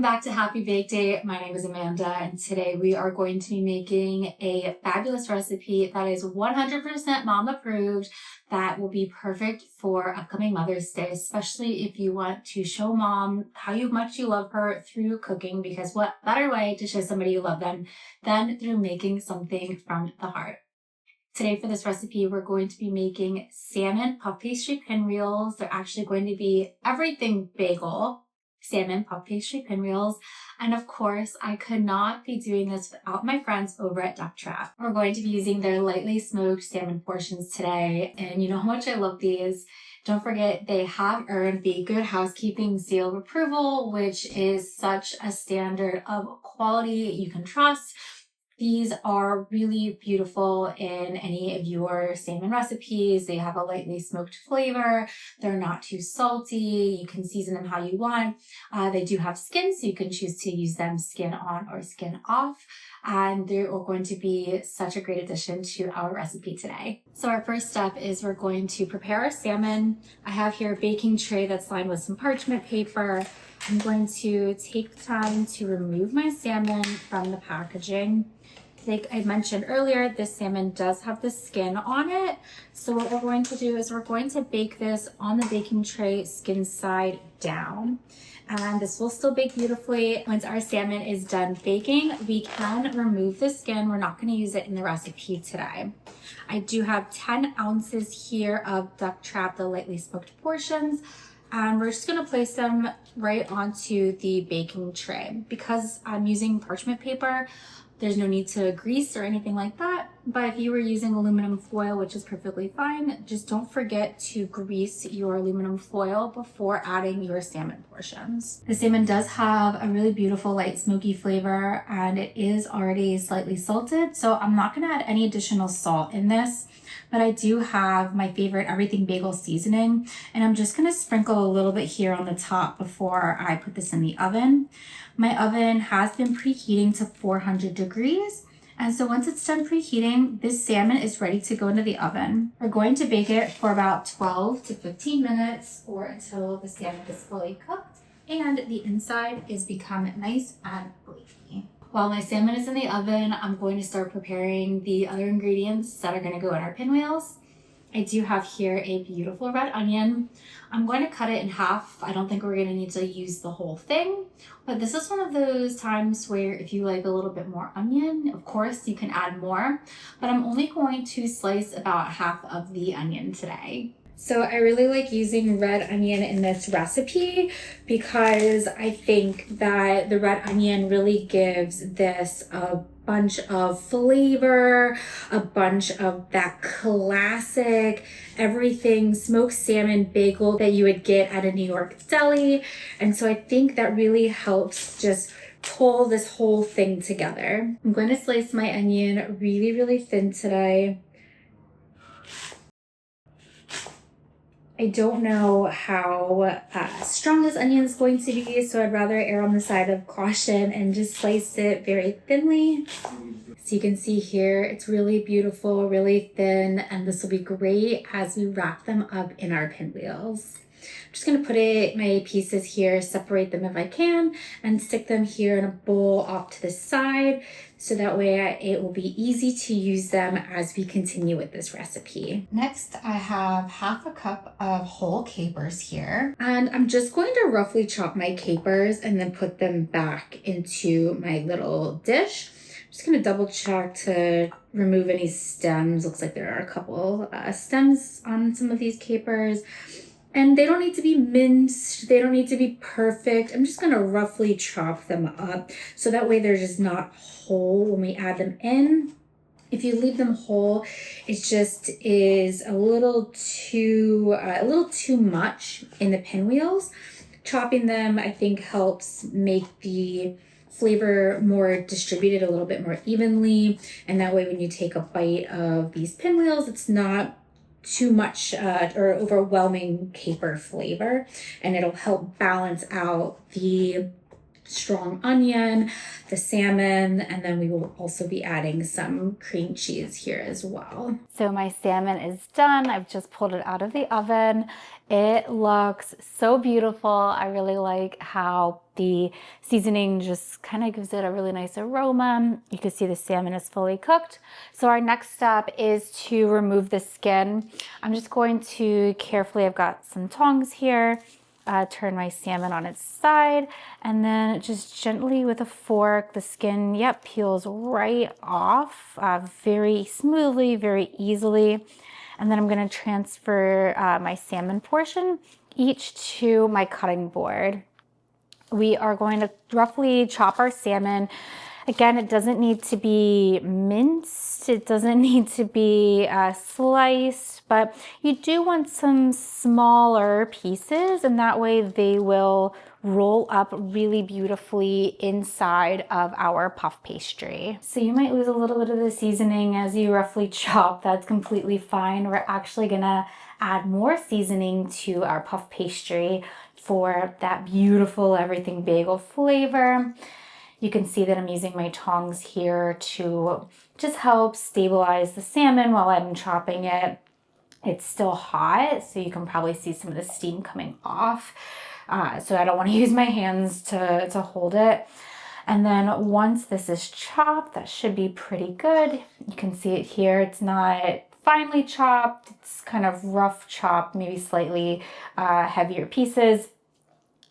back to Happy Bake Day. My name is Amanda, and today we are going to be making a fabulous recipe that is 100% mom approved that will be perfect for upcoming Mother's Day, especially if you want to show mom how much you love her through cooking, because what better way to show somebody you love them than through making something from the heart. Today for this recipe, we're going to be making salmon puff pastry pinwheels. They're actually going to be Everything Bagel Salmon puff pastry pinwheels. And of course, I could not be doing this without my friends over at Ducktrap. We're going to be using their lightly smoked salmon portions today. And you know how much I love these. Don't forget, they have earned the Good Housekeeping seal of approval, which is such a standard of quality you can trust. These are really beautiful in any of your salmon recipes. They have a lightly smoked flavor. They're not too salty. You can season them how you want. They do have skin, so you can choose to use them skin on or skin off. And they're going to be such a great addition to our recipe today. So our first step is we're going to prepare our salmon. I have here a baking tray that's lined with some parchment paper. I'm going to take the time to remove my salmon from the packaging. Like I mentioned earlier, this salmon does have the skin on it. So what we're going to do is we're going to bake this on the baking tray skin side down. And this will still bake beautifully. Once our salmon is done baking, we can remove the skin. We're not going to use it in the recipe today. I do have 10 ounces here of Ducktrap, the lightly smoked portions. And we're just going to place them right onto the baking tray. Because I'm using parchment paper, there's no need to grease or anything like that. But if you were using aluminum foil, which is perfectly fine, just don't forget to grease your aluminum foil before adding your salmon portions. The salmon does have a really beautiful light smoky flavor, and it is already slightly salted. So I'm not going to add any additional salt in this. But I do have my favorite Everything Bagel seasoning, and I'm just going to sprinkle a little bit here on the top before I put this in the oven. My oven has been preheating to 400 degrees, and so once it's done preheating, this salmon is ready to go into the oven. We're going to bake it for about 12 to 15 minutes or until the salmon is fully cooked and the inside is become nice and flaky. While my salmon is in the oven, I'm going to start preparing the other ingredients that are going to go in our pinwheels. I do have here a beautiful red onion. I'm going to cut it in half. I don't think we're going to need to use the whole thing, but this is one of those times where if you like a little bit more onion, of course you can add more, but I'm only going to slice about half of the onion today. So I really like using red onion in this recipe because I think that the red onion really gives this a bunch of flavor, a bunch of that classic everything smoked salmon bagel that you would get at a New York deli. And so I think that really helps just pull this whole thing together. I'm going to slice my onion really, really thin today. I don't know how strong this onion is going to be, so I'd rather err on the side of caution and just slice it very thinly. So you can see here, it's really beautiful, really thin, and this will be great as we wrap them up in our pinwheels. I'm just going to put my pieces here, separate them if I can, and stick them here in a bowl off to the side. So that way it will be easy to use them as we continue with this recipe. Next, I have half a cup of whole capers here. And I'm just going to roughly chop my capers and then put them back into my little dish. I'm just going to double check to remove any stems. Looks like there are a couple stems on some of these capers. And they don't need to be minced. They don't need to be perfect. I'm just going to roughly chop them up so that way they're just not whole when we add them in. If you leave them whole, it just is a little too much in the pinwheels. Chopping them, I think, helps make the flavor more distributed a little bit more evenly. And that way when you take a bite of these pinwheels, it's not too much or overwhelming caper flavor, and it'll help balance out the strong onion, the salmon, and then we will also be adding some cream cheese here as well. So my salmon is done. I've just pulled it out of the oven. It looks so beautiful. I really like how the seasoning just kind of gives it a really nice aroma. You can see the salmon is fully cooked. So our next step is to remove the skin. I'm just going to carefully, I've got some tongs here, turn my salmon on its side, and then just gently with a fork, the skin, yep, peels right off very smoothly, very easily. And then I'm gonna transfer my salmon portion each to my cutting board. We are going to roughly chop our salmon. Again, it doesn't need to be minced. It doesn't need to be sliced, but you do want some smaller pieces, and that way they will roll up really beautifully inside of our puff pastry. So you might lose a little bit of the seasoning as you roughly chop. That's completely fine. We're actually gonna add more seasoning to our puff pastry for that beautiful everything bagel flavor. You can see that I'm using my tongs here to just help stabilize the salmon while I'm chopping it. It's still hot, so you can probably see some of the steam coming off. So I don't want to use my hands to hold it. And then once this is chopped, that should be pretty good. You can see it here. It's not finely chopped. It's kind of rough chopped, maybe slightly heavier pieces.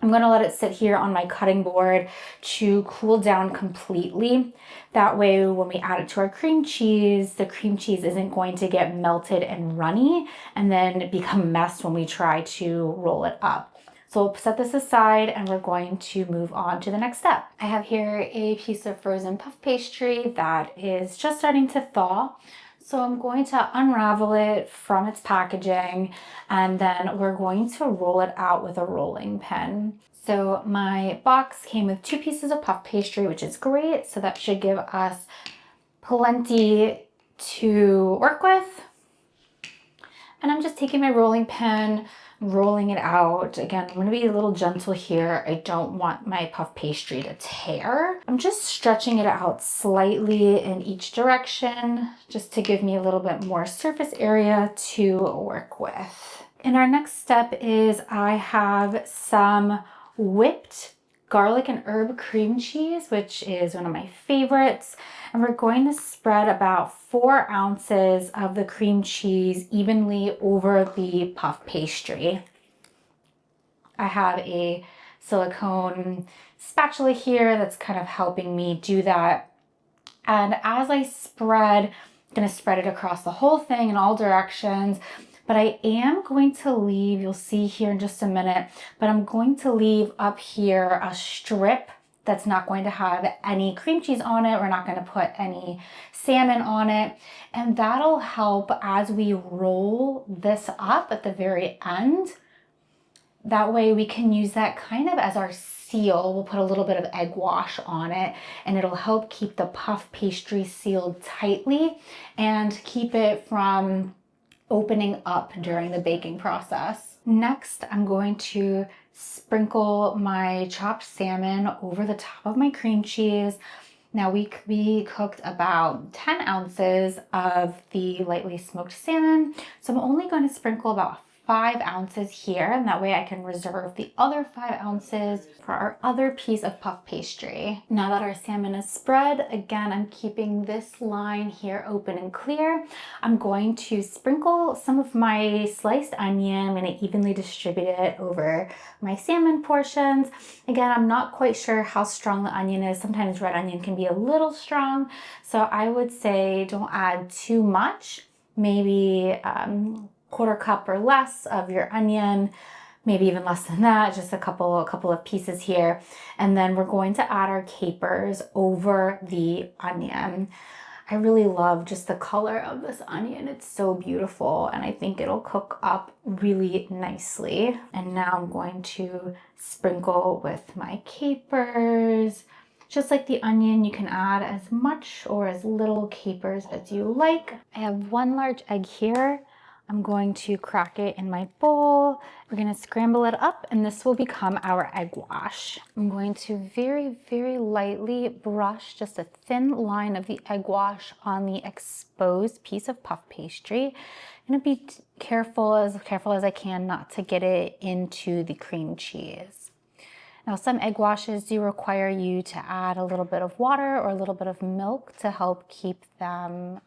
I'm going to let it sit here on my cutting board to cool down completely. That way, when we add it to our cream cheese, the cream cheese isn't going to get melted and runny and then become a mess when we try to roll it up. So we'll set this aside and we're going to move on to the next step. I have here a piece of frozen puff pastry that is just starting to thaw. So I'm going to unravel it from its packaging, and then we're going to roll it out with a rolling pin. So my box came with 2 pieces of puff pastry, which is great. So that should give us plenty to work with. And I'm just taking my rolling pin, rolling it out. Again, I'm going to be a little gentle here. I don't want my puff pastry to tear. I'm just stretching it out slightly in each direction just to give me a little bit more surface area to work with. And our next step is I have some whipped garlic and herb cream cheese, which is one of my favorites. And we're going to spread about 4 ounces of the cream cheese evenly over the puff pastry. I have a silicone spatula here that's kind of helping me do that. And as I spread, I'm going to spread it across the whole thing in all directions. But I am going to leave, you'll see here in just a minute, but I'm going to leave up here a strip that's not going to have any cream cheese on it. We're not going to put any salmon on it. And that'll help as we roll this up at the very end. That way we can use that kind of as our seal. We'll put a little bit of egg wash on it, and it'll help keep the puff pastry sealed tightly and keep it from opening up during the baking process. Next, I'm going to sprinkle my chopped salmon over the top of my cream cheese. Now we cooked about 10 ounces of the lightly smoked salmon. So I'm only going to sprinkle about 5 ounces here, and that way I can reserve the other 5 ounces for our other piece of puff pastry. Now that our salmon is spread, again, I'm keeping this line here open and clear. I'm going to sprinkle some of my sliced onion. I'm going to evenly distribute it over my salmon portions. Again, I'm not quite sure how strong the onion is. Sometimes red onion can be a little strong, so I would say don't add too much. Maybe 1/4 cup or less of your onion, maybe even less than that, just a couple of pieces here. And then we're going to add our capers over the onion. I really love just the color of this onion. It's so beautiful, and I think it'll cook up really nicely. And now I'm going to sprinkle with my capers. Just like the onion, you can add as much or as little capers as you like. I have 1 large egg here. I'm going to crack it in my bowl. We're gonna scramble it up and this will become our egg wash. I'm going to very, very lightly brush just a thin line of the egg wash on the exposed piece of puff pastry. I'm gonna be careful as I can not to get it into the cream cheese. Now, some egg washes do require you to add a little bit of water or a little bit of milk to help keep them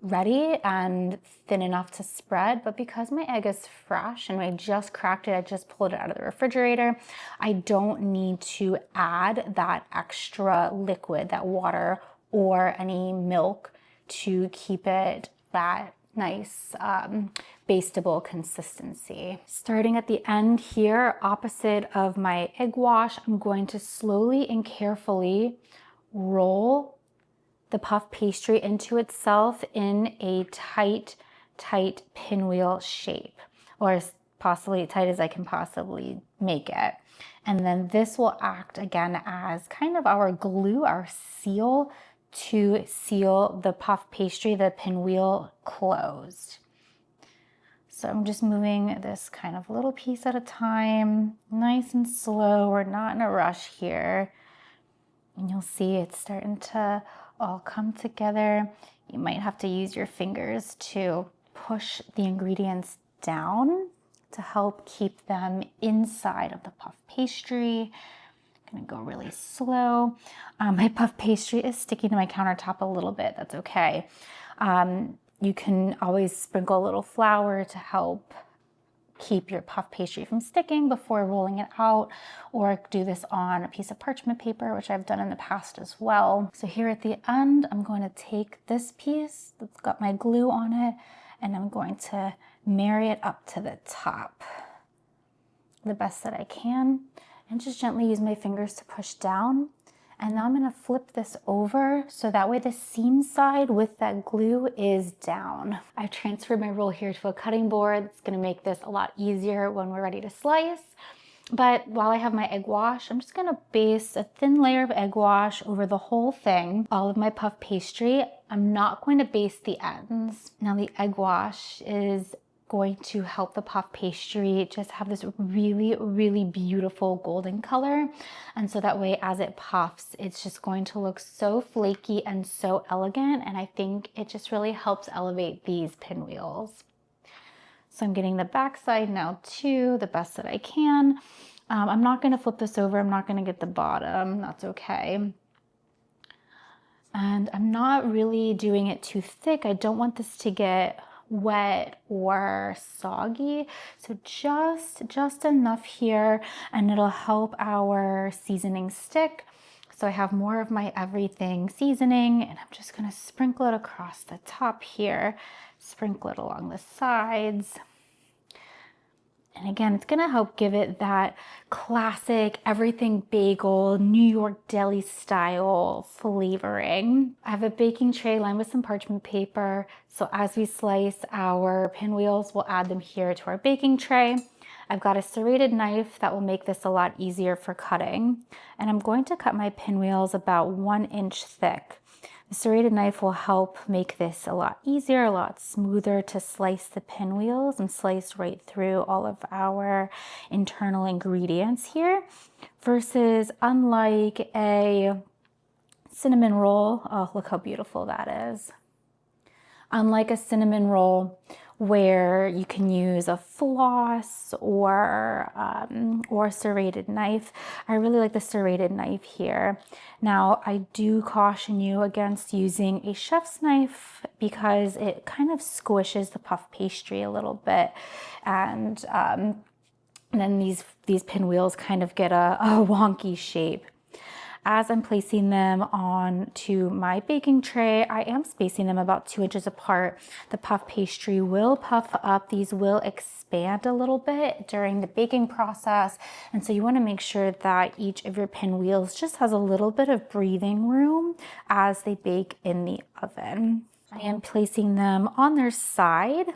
ready and thin enough to spread, but because my egg is fresh and I just cracked it, I just pulled it out of the refrigerator, I don't need to add that extra liquid, that water or any milk to keep it that nice basteable consistency. Starting at the end here, opposite of my egg wash, I'm going to slowly and carefully roll the puff pastry into itself in a tight pinwheel shape, or as possibly tight as I can possibly make it. And then this will act again as kind of our glue, our seal to seal the puff pastry, the pinwheel closed. So I'm just moving this kind of little piece at a time, nice and slow. We're not in a rush here. And you'll see it's starting to all come together. You might have to use your fingers to push the ingredients down to help keep them inside of the puff pastry. I'm gonna go really slow. My puff pastry is sticking to my countertop a little bit. That's okay. You can always sprinkle a little flour to help keep your puff pastry from sticking before rolling it out, or do this on a piece of parchment paper, which I've done in the past as well. So here at the end, I'm going to take this piece that's got my glue on it, and I'm going to marry it up to the top the best that I can, and just gently use my fingers to push down. And now I'm going to flip this over so that way the seam side with that glue is down. I've transferred my roll here to a cutting board. It's going to make this a lot easier when we're ready to slice. But while I have my egg wash, I'm just going to base a thin layer of egg wash over the whole thing, all of my puff pastry. I'm not going to base the ends. Now the egg wash is going to help the puff pastry just have this really, really beautiful golden color. And so that way, as it puffs, it's just going to look so flaky and so elegant. And I think it just really helps elevate these pinwheels. So I'm getting the back side now too, the best that I can. I'm not going to flip this over. I'm not going to get the bottom. That's okay. And I'm not really doing it too thick. I don't want this to get wet or soggy, so just enough here, and it'll help our seasoning stick. So I have more of my everything seasoning, and I'm just going to sprinkle it across the top here, sprinkle it along the sides. And again, it's gonna help give it that classic everything bagel, New York deli style flavoring. I have a baking tray lined with some parchment paper. So as we slice our pinwheels, we'll add them here to our baking tray. I've got a serrated knife that will make this a lot easier for cutting. And I'm going to cut my pinwheels about 1 inch thick. The serrated knife will help make this a lot easier, a lot smoother to slice the pinwheels and slice right through all of our internal ingredients here, versus unlike a cinnamon roll. Oh, look how beautiful that is. Unlike a cinnamon roll where you can use a floss or a serrated knife, I really like the serrated knife here. Now, I do caution you against using a chef's knife because it kind of squishes the puff pastry a little bit, and then these pinwheels kind of get a wonky shape. As I'm placing them onto my baking tray, I am spacing them about 2 inches apart. The puff pastry will puff up. These will expand a little bit during the baking process. And so you want to make sure that each of your pinwheels just has a little bit of breathing room as they bake in the oven. I am placing them on their side,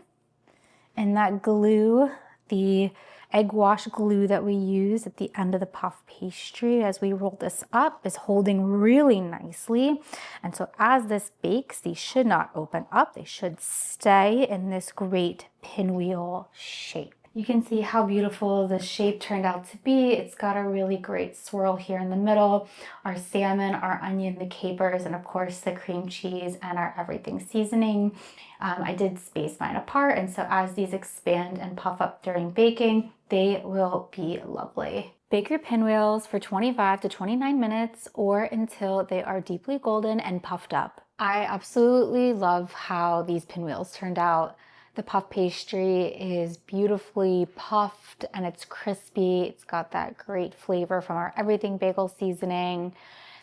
and that glue, the egg wash glue that we use at the end of the puff pastry as we roll this up is holding really nicely. And so as this bakes, these should not open up. They should stay in this great pinwheel shape. You can see how beautiful the shape turned out to be. It's got a really great swirl here in the middle. Our salmon, our onion, the capers, and of course the cream cheese and our everything seasoning. I did space mine apart, and so as these expand and puff up during baking, they will be lovely. Bake your pinwheels for 25 to 29 minutes or until they are deeply golden and puffed up. I absolutely love how these pinwheels turned out. The puff pastry is beautifully puffed and it's crispy. It's got that great flavor from our Everything Bagel seasoning.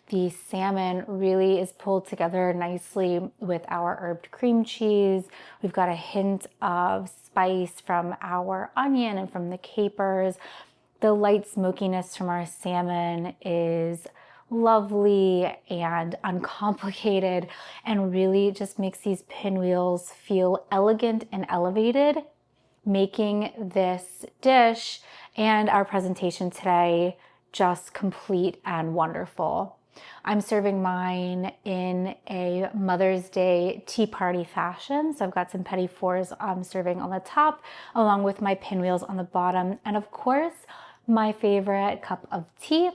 The salmon really is pulled together nicely with our herbed cream cheese. We've got a hint of spice from our onion and from the capers. The light smokiness from our salmon is lovely and uncomplicated and really just makes these pinwheels feel elegant and elevated, making this dish and our presentation today just complete and wonderful. I'm serving mine in a Mother's Day tea party fashion. So I've got some petit fours I'm serving on the top along with my pinwheels on the bottom. And of course, my favorite cup of tea.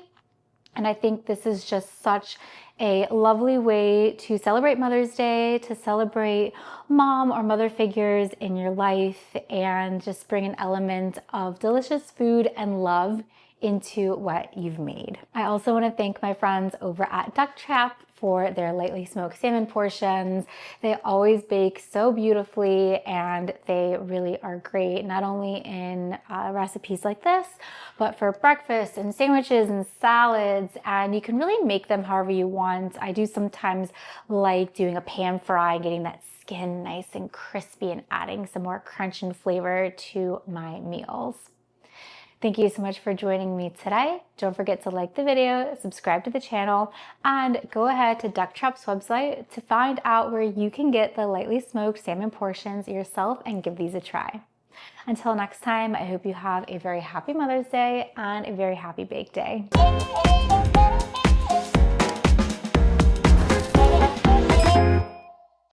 And I think this is just such a lovely way to celebrate Mother's Day, to celebrate mom or mother figures in your life, and just bring an element of delicious food and love into what you've made. I also want to thank my friends over at Ducktrap for their lightly smoked salmon portions. They always bake so beautifully and they really are great, not only in recipes like this, but for breakfast and sandwiches and salads, and you can really make them however you want. I do sometimes like doing a pan fry, getting that skin nice and crispy and adding some more crunch and flavor to my meals. Thank you so much for joining me today. Don't forget to like the video, subscribe to the channel, and go ahead to Ducktrap's website to find out where you can get the lightly smoked salmon portions yourself and give these a try. Until next time, I hope you have a very happy Mother's Day and a very happy bake day.